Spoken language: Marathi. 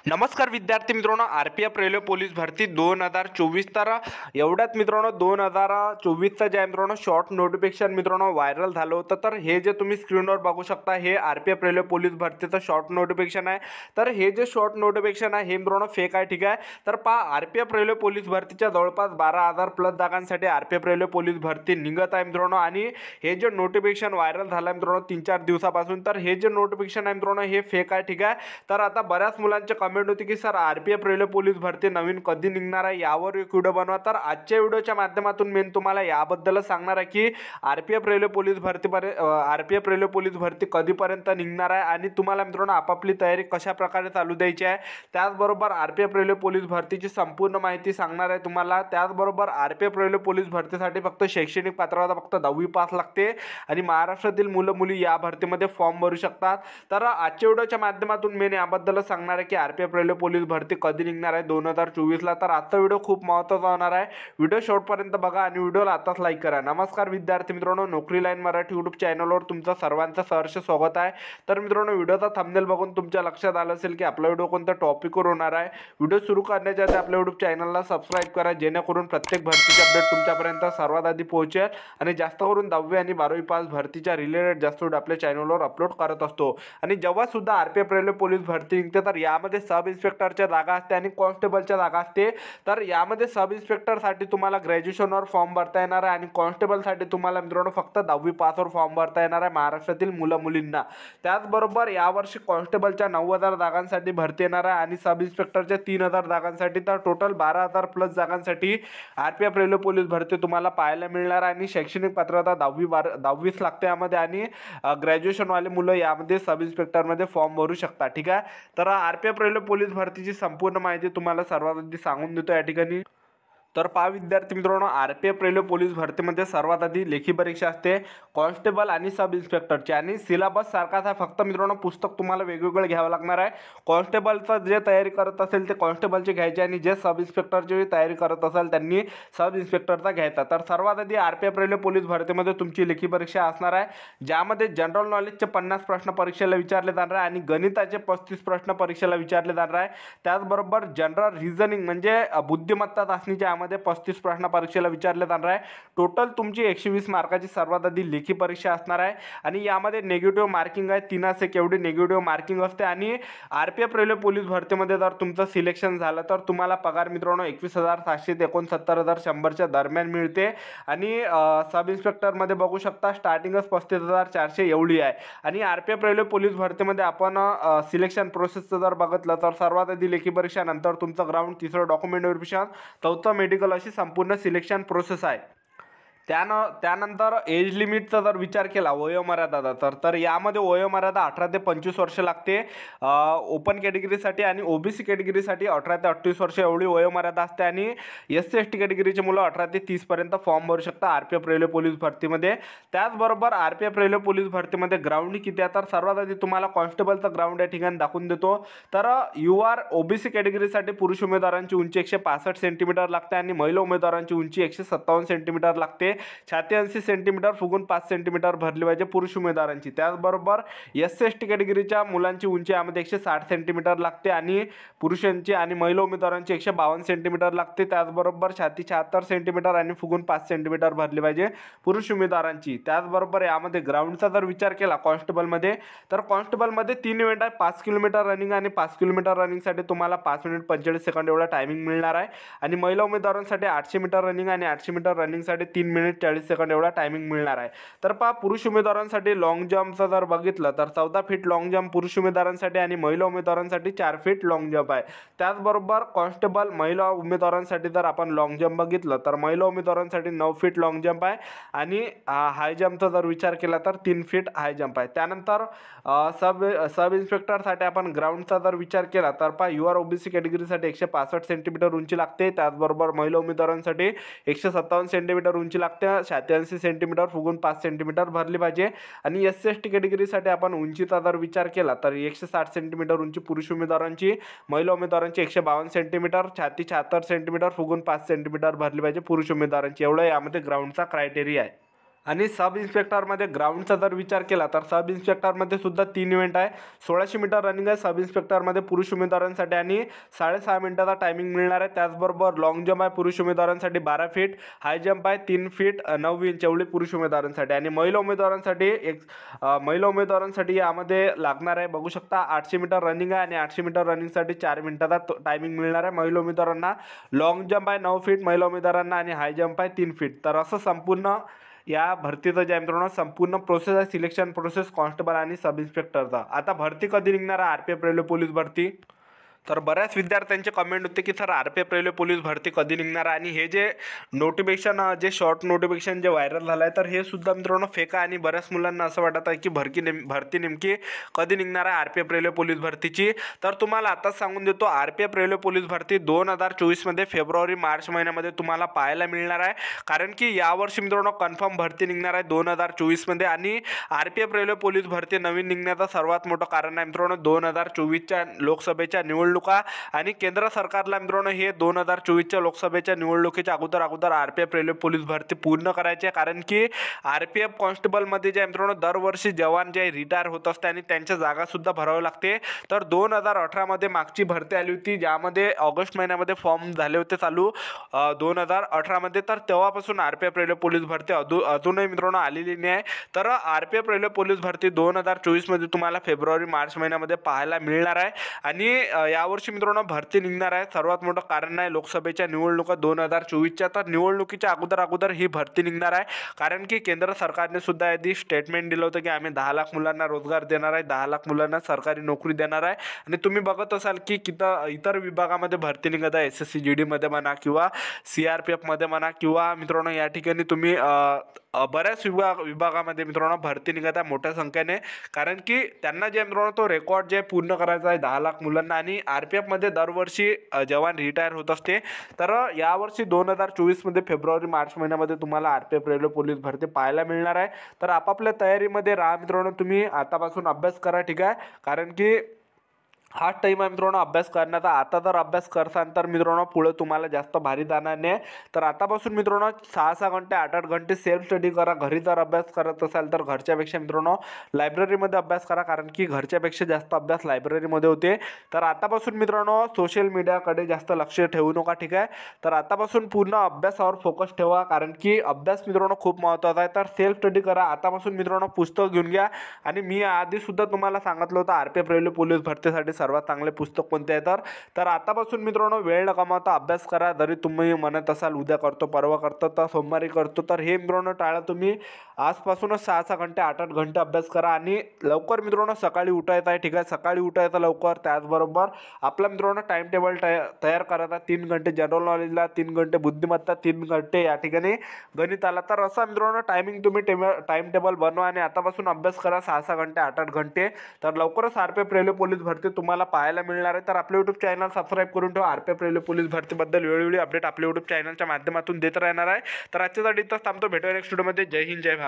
नमस्कार विद्यार्थी मित्रांनो, आर-पी-एफ रेल्वे पोलीस भरती 2024 तर एवढ्यात मित्रांनो 2024चं जे आहे मित्रांनो शॉर्ट नोटिफिकेशन मित्रांनो व्हायरल झालं होतं. तर हे जे तुम्ही स्क्रीनवर बघू शकता हे आर-पी-एफ रेल्वे पोलीस भरतीचं शॉर्ट नोटिफिकेशन आहे. तर हे जे शॉर्ट नोटिफिकेशन आहे हे मित्रांनो फेक आहे, ठीक आहे. तर पहा, आर-पी-एफ रेल्वे पोलीस भरतीच्या जवळपास 12,000 प्लस जागांसाठी आर-पी-एफ रेल्वे पोलीस भरती निघत आहे मित्रांनो. आणि हे जे नोटिफिकेशन व्हायरल झालं आहे मित्रांनो 3-4 दिवसापासून, तर हे जे नोटिफिकेशन आहे मित्रांनो हे फेक आहे, ठीक आहे. तर आता बऱ्याच मुलांचे कमेंट होती की सर आर-पी-एफ रेल्वे पोलीस भरती नवीन कधी निघणार आहे, यावर एक व्हिडिओ बनवा. तर आजच्या व्हिडिओच्या माध्यमातून मी तुम्हाला याबद्दल सांगणार आहे की आर-पी-एफ रेल्वे पोलीस भरती कधीपर्यंत निघणार आहे आणि तुम्हाला मित्रांनो आपापली तयारी कशा प्रकारे चालू द्यायची आहे. त्याचबरोबर आर-पी-एफ रेल्वे पोलीस भरतीची संपूर्ण माहिती सांगणार आहे तुम्हाला. त्याचबरोबर आर-पी-एफ रेल्वे पोलीस भरतीसाठी फक्त शैक्षणिक पात्रता फक्त 10वी पास लागते आणि महाराष्ट्रातील मुलं मुली या भरतीमध्ये फॉर्म भरू शकतात. तर आजच्या व्हिडिओच्या माध्यमातून मी याबद्दल सांगणार आहे की आर-पी-एफ रेल्वे पोलीस भरती कधी निघणार आहे 2024ला. तर आजचा व्हिडिओ खूप महत्त्वाचा होणार आहे. व्हिडिओ शेवटपर्यंत बघा आणि व्हिडिओला आताच लाईक करा. नमस्कार विद्यार्थी मित्रांनो, नोकरी लाईन मराठी यूट्यूब चॅनलवर तुमचं सर्वांचं सहर्ष स्वागत आहे. तर मित्रांनो, व्हिडिओचा थंबनेल बघून तुमच्या लक्षात आलं असेल की आपला व्हिडिओ कोणत्या टॉपिकवर होणार आहे. व्हिडिओ सुरू करण्याच्या आधी आपल्या यूट्यूब चॅनलला सबस्क्राईब करा, जेणेकरून प्रत्येक भरतीचे अपडेट तुमच्यापर्यंत सर्वात आधी पोहोचेल. आणि जास्त करून 10वी आणि 12वी पास भरतीच्या रिलेटेड जास्त व्हिडिओ आपल्या चॅनलवर अपलोड करत असतो. आणि जेव्हा सुद्धा आर-पी-एफ रेल्वे पोलीस भरती निघते तर यामध्ये सब इन्स्पेक्टरच्या जागा असते आणि कॉन्स्टेबलच्या जागा असते. तर यामध्ये सब इन्स्पेक्टरसाठी तुम्हाला ग्रॅज्युएशनवर फॉर्म भरता येणार आहे आणि कॉन्स्टेबलसाठी तुम्हाला मित्रांनो फक्त 10वी पासवर फॉर्म भरता येणार आहे महाराष्ट्रातील मुलं मुलींना. त्याचबरोबर यावर्षी कॉन्स्टेबलच्या 9,000 जागांसाठी भरती येणार आहे आणि सब इन्स्पेक्टरच्या 3,000 जागांसाठी. तर टोटल 12,000 प्लस जागांसाठी आर-पी-एफ रेल्वे पोलीस भरती तुम्हाला पाहायला मिळणार आहे. आणि शैक्षणिक पात्रता 10वीच लागते यामध्ये आणि ग्रॅज्युएशनवाले मुलं यामध्ये सब इन्स्पेक्टरमध्ये फॉर्म भरू शकतात, ठीक आहे. तर आर-पी-एफ रेल्वे पोलीस भरतीची संपूर्ण माहिती तुम्हाला सर्वात आधी सांगून देतो या ठिकाणी. तर पहा विद्यार्थी मित्रांनो, आर-पी-एफ रेल्वे पोलीस भरतीमध्ये सर्वात आधी लेखी परीक्षा असते कॉन्स्टेबल आणि सब इन्स्पेक्टरची. आणि सिलेबस सारखाच आहे, फक्त मित्रांनो पुस्तक तुम्हाला वेगवेगळं घ्यावं लागणार आहे. कॉन्स्टेबलचं जे तयारी करत असेल ते कॉन्स्टेबलची घ्यायची आणि जे सब इन्स्पेक्टरची तयारी करत असेल त्यांनी सब इन्स्पेक्टरचा घ्यायचा. तर सर्वात आधी आर-पी-एफ रेल्वे पोलीस भरतीमध्ये तुमची लेखी परीक्षा असणार आहे, ज्यामध्ये जनरल नॉलेजचे 50 प्रश्न परीक्षेला विचारले जाणार आहे आणि गणिताचे 35 प्रश्न परीक्षेला विचारले जाणार आहे. त्याचबरोबर जनरल रिझनिंग म्हणजे बुद्धिमत्ता चाचणीच्या 35 प्रश्न परीक्षेला विचारले जाणार आहे. टोटल तुमची 120 मार्काची सर्वात आधी लेखी परीक्षा असणार आहे आणि यामध्ये नेगेटिव्ह मार्किंग आहे 3 एवढी नेगेटिव्ह मार्किंग असते. आणि आर-पी-एफ रेल्वे पोलीस भरतीमध्ये जर तुमचं सिलेक्शन झालं तर तुम्हाला पगार मित्रांनो 21,700 ते 69,100च्या दरम्यान मिळते. आणि सब इन्स्पेक्टरमध्ये बघू शकता स्टार्टिंगच 35,400 एवढी आहे. आणि आर-पी-एफ रेल्वे पोलीस भरतीमध्ये आपण सिलेक्शन प्रोसेसचं जर बघितलं तर सर्वात आधी लेखी परीक्षा, नंतर तुमचं ग्राउंड, तिसरं डॉक्युमेंट व्हेरिफिकेशन, चौथं मेडिकल, अशी संपूर्ण सिलेक्शन प्रोसेस आहे. त्यानंतर एज लिमिटचा जर विचार केला वयोमर्यादा तर यामध्ये वयोमर्यादा 18 ते 25 वर्ष लागते ओपन कॅटेगरीसाठी आणि ओबीसी कॅटेगरीसाठी 18 ते 28 वर्ष एवढी वयोमर्यादा असते. आणि SC/ST कॅटेगरीचे मुलं 18 ते 30 पर्यंत फॉर्म भरू शकतात आर-पी-एफ रेल्वे पोलीस भरतीमध्ये. त्याचबरोबर आर-पी-एफ रेल्वे पोलीस भरतीमध्ये ग्राउंड किती आहे तर सर्वात आधी तुम्हाला कॉन्स्टेबलचं ग्राउंड या ठिकाणी दाखवून देतो. तर ओबीसी कॅटेगरीसाठी पुरुष उमेदवारांची उंची 165 सेंटीमीटर लागते आणि महिला उमेदवारांची उंची 157 सेंटीमीटर लागते. छाती 80 सेंटीमीटर फुगून 5 सेंटीमीटर भरली पाहिजे पुरुष उमेदवारांची. त्याचबरोबर SC/ST कॅटेगरीच्या मुलांची उंची यामध्ये 160 सेंटीमीटर लागते आणि पुरुषांची आणि महिला उमेदवारांची 152 सेंटीमीटर लागते. त्याचबरोबर छाती 76 सेंटीमीटर आणि फुगून 5 सेंटीमीटर भरली पाहिजे पुरुष उमेदवारांची. त्याचबरोबर यामध्ये ग्राउंडचा जर विचार केला कॉन्स्टेबलमध्ये तर कॉन्स्टेबलमध्ये 3 इव्हेंट आहे, 5 किलोमीटर रनिंग आणि 5 किलोमीटर रनिंगसाठी तुम्हाला 5 मिनिट 45 सेकंड एवढा टायमिंग मिळणार आहे. आणि महिला उमेदवारांसाठी 800 मीटर रनिंग आणि 800 मीटर रनिंगसाठी 3 मिनिट 40 सेकंड एवढा टायमिंग मिळणार आहे. तर पहा, पुरुष उमेदवारांसाठी लॉंग जम्पचं जर बघितलं तर 14 फीट लॉंग जम्प पुरुष उमेदवारांसाठी आणि महिला उमेदवारांसाठी 4 फीट लॉंग जम्प आहे. त्याचबरोबर कॉन्स्टेबल महिला उमेदवारांसाठी जर आपण लॉंग जम्प बघितलं तर महिला उमेदवारांसाठी 9 फीट लॉंग जम्प आहे आणि हाय जम्पचा जर विचार केला तर 3 फीट हाय जम्प आहे. त्यानंतर सब इन्स्पेक्टरसाठी आपण ग्राउंडचा जर विचार केला तर पहा, युआर ओबीसी कॅटेगरीसाठी 165 सेंटीमीटर उंची लागते. त्याचबरोबर महिला उमेदवारांसाठी 157 सेंटीमीटर उंची लागते. 86 सेंटीमीटर फुगून 5 सेंटीमीटर भरली पाहिजे. आणि SC/ST कॅटेगरीसाठी आपण उंचीचा जर विचार केला तर 160 सेंटीमीटर उंची पुरुष उमेदवारांची, महिला उमेदवारांची 152 सेंटीमीटर, छाती 76 सेंटीमीटर फुगून 5 सेंटीमीटर भरली पाहिजे पुरुष उमेदवारांची. एवढं यामध्ये ग्राउंडचा क्रायटेरिया आहे. आणि सब इन्स्पेक्टरमध्ये ग्राउंडचा जर विचार केला तर सब इन्स्पेक्टरमध्ये सुद्धा 3 इव्हेंट आहे. 1600 मीटर रनिंग आहे सब इन्स्पेक्टरमध्ये पुरुष उमेदवारांसाठी आणि 6.5 मिनिटाचा टायमिंग मिळणार आहे. त्याचबरोबर लॉंग जंप आहे पुरुष उमेदवारांसाठी 12 फीट, हाय जंप आहे 3 फीट 9 इंच एवढी पुरुष उमेदवारांसाठी. आणि महिला उमेदवारांसाठी यामध्ये लागणार आहे बघू शकता 800 मीटर रनिंग आहे आणि 800 मीटर रनिंगसाठी 4 मिनिटाचा टायमिंग मिळणार आहे महिला उमेदवारांना. लॉंग जंप आहे 9 फीट महिला उमेदवारांना आणि हाय जंप आहे 3 फीट. तर असं संपूर्ण या भरतीचं जे आहे मित्रांनो संपूर्ण प्रोसेस आहे सिलेक्शन प्रोसेस कॉन्स्टेबल आणि सब इन्स्पेक्टरचा. आता भरती कधी निघणार आहे आरपीएफ रेल्वे पोलीस भरती? तर बऱ्याच विद्यार्थ्यांचे कमेंट होते की सर आरपीएफ रेल्वे पोलीस भरती कधी निघणार आहे. आणि हे जे नोटिफिकेशन जे शॉर्ट नोटिफिकेशन जे व्हायरल झालं आहे तर हे सुद्धा मित्रांनो फेक आहे. आणि बऱ्याच मुलांना असं वाटत आहे की भरती नेमकी कधी निघणार आहे आरपीएफ रेल्वे पोलीस भरतीची. तर तुम्हाला आताच सांगून देतो आरपीएफ रेल्वे पोलीस भरती 2024 फेब्रुवारी मार्च महिन्यामध्ये तुम्हाला पाहायला मिळणार आहे. कारण की यावर्षी मित्रांनो कन्फर्म भरती निघणार आहे 2024 आणि आरपीएफ रेल्वे पोलीस भरती नवीन निघण्याचं सर्वात मोठं कारण आहे मित्रांनो 2024च्या लोकसभेच्या निवडणुका आणि केंद्र सरकारला मित्रांनो हे 2024च्या लोकसभेच्या निवडणुकीच्या अगोदर आरपीएफ रेल्वे पोलीस भरती पूर्ण करायची आहे. कारण की आरपीएफ कॉन्स्टेबलमध्ये जे मित्रांनो दरवर्षी जवान जे रिटायर होत असते आणि त्यांच्या जागा सुद्धा भरावी लागते. तर 2018 मागची भरती आली होती ज्यामध्ये ऑगस्ट महिन्यामध्ये फॉर्म झाले होते चालू 2018 तर तेव्हापासून आरपीएफ रेल्वे पोलीस भरती अजूनही मित्रांनो आलेली नाही आहे. तर आरपीएफ रेल्वे पोलीस भरती 2024 तुम्हाला फेब्रुवारी मार्च महिन्यामध्ये पाहायला मिळणार आहे. आणि यावर्षी मित्रांनो भरती निघणार आहे सर्वात मोठं कारण आहे लोकसभेच्या निवडणुका 2024च्या. तर निवडणुकीच्या अगोदर ही भरती निघणार आहे. कारण की केंद्र सरकारने सुद्धा आधी स्टेटमेंट दिलं होतं की आम्ही 10 लाख मुलांना रोजगार देणार आहे 10 लाख मुलांना सरकारी नोकरी देणार आहे. आणि तुम्ही बघत असाल की इतर विभागामध्ये भरती निघत आहे SSC GD मध्ये म्हणा किंवा CRPF मध्ये म्हणा किंवा मित्रांनो या ठिकाणी तुम्ही बऱ्याच विभागामध्ये मित्रांनो भरती निघत आहे मोठ्या संख्येने. कारण की त्यांना जे मित्रांनो तो रेकॉर्ड जे पूर्ण करायचा आहे 10 लाख मुलांना. आणि RPF मध्ये दरवर्षी जवान रिटायर होत असते. तर यावर्षी 2024 फेब्रुवारी मार्च महिन्यामध्ये तुम्हाला RPF रेल्वे पोलीस भरती पाहायला मिळणार आहे. तर आपापल्या तयारीमध्ये राहा मित्रांनो तुम्ही आतापासून अभ्यास करा ठीक आहे. कारण की हा टाईम आहे मित्रांनो अभ्यास करण्याचा. आता जर अभ्यास करसाल तर मित्रांनो पुढे तुम्हाला जास्त भारी जाणार नाही. तर आतापासून मित्रांनो 6-6 घंटे 8-8 घंटे सेल्फ स्टडी करा. घरी जर अभ्यास करत असाल तर घरच्यापेक्षा मित्रांनो लायब्ररीमध्ये अभ्यास करा. कारण की घरच्यापेक्षा जास्त अभ्यास लायब्ररीमध्ये होते. तर आतापासून मित्रांनो सोशल मीडियाकडे जास्त लक्ष ठेवू नका ठीक आहे. तर आतापासून पूर्ण अभ्यासावर फोकस ठेवा. कारण की अभ्यास मित्रांनो खूप महत्त्वाचा आहे. तर सेल्फ स्टडी करा आतापासून मित्रांनो पुस्तक घेऊन घ्या. आणि मी आधीसुद्धा तुम्हाला सांगितलं होतं आरपीएफ रेल्वे पोलीस भरतीसाठी सर्वात चांगले पुस्तक कोणते आहे. तर आतापासून मित्रांनो वेळ न गमावता अभ्यास करा. जरी तुम्ही म्हणत असाल उद्या करतो परवा करतो तर सोमवारी करतो तर हे मित्रांनो टाळा. तुम्ही आजपासूनच 6-6 घंटे 8-8 घंटे अभ्यास करा. आणि लवकर मित्रांनो सकाळी उठायचं आहे ठीक आहे. सकाळी उठायचं लवकर. त्याचबरोबर आपला मित्रांनो टाइम टेबल तयार करायचा. 3 घंटे जनरल नॉलेजला 3 घंटे बुद्धिमत्ता 3 घंटे या ठिकाणी गणिताला. तर असा मित्रांनो टायमिंग तुम्ही टाइम टेबल बनवा आणि आतापासून अभ्यास करा 6-6 घंटे 8-8 घंटे. तर लवकरच आरपीएफ रेल्वे पोलीस भरती तुम्हाला पाहायला मिळणार आहे. तर आपले यूट्यूब चॅनल सबस्क्राईब करून ठेवा. आरपीएफ रेल्वे पोलीस भरतीबद्दल वेळोवेळी अपडेट आपल्या यूट्यूब चॅनलच्या माध्यमातून देत राहणार आहे. तर आजच्यासाठी इथंच थांबतो. भेटूया नेक्स्ट व्हिडिओमध्ये. जय हिंद जय भारत.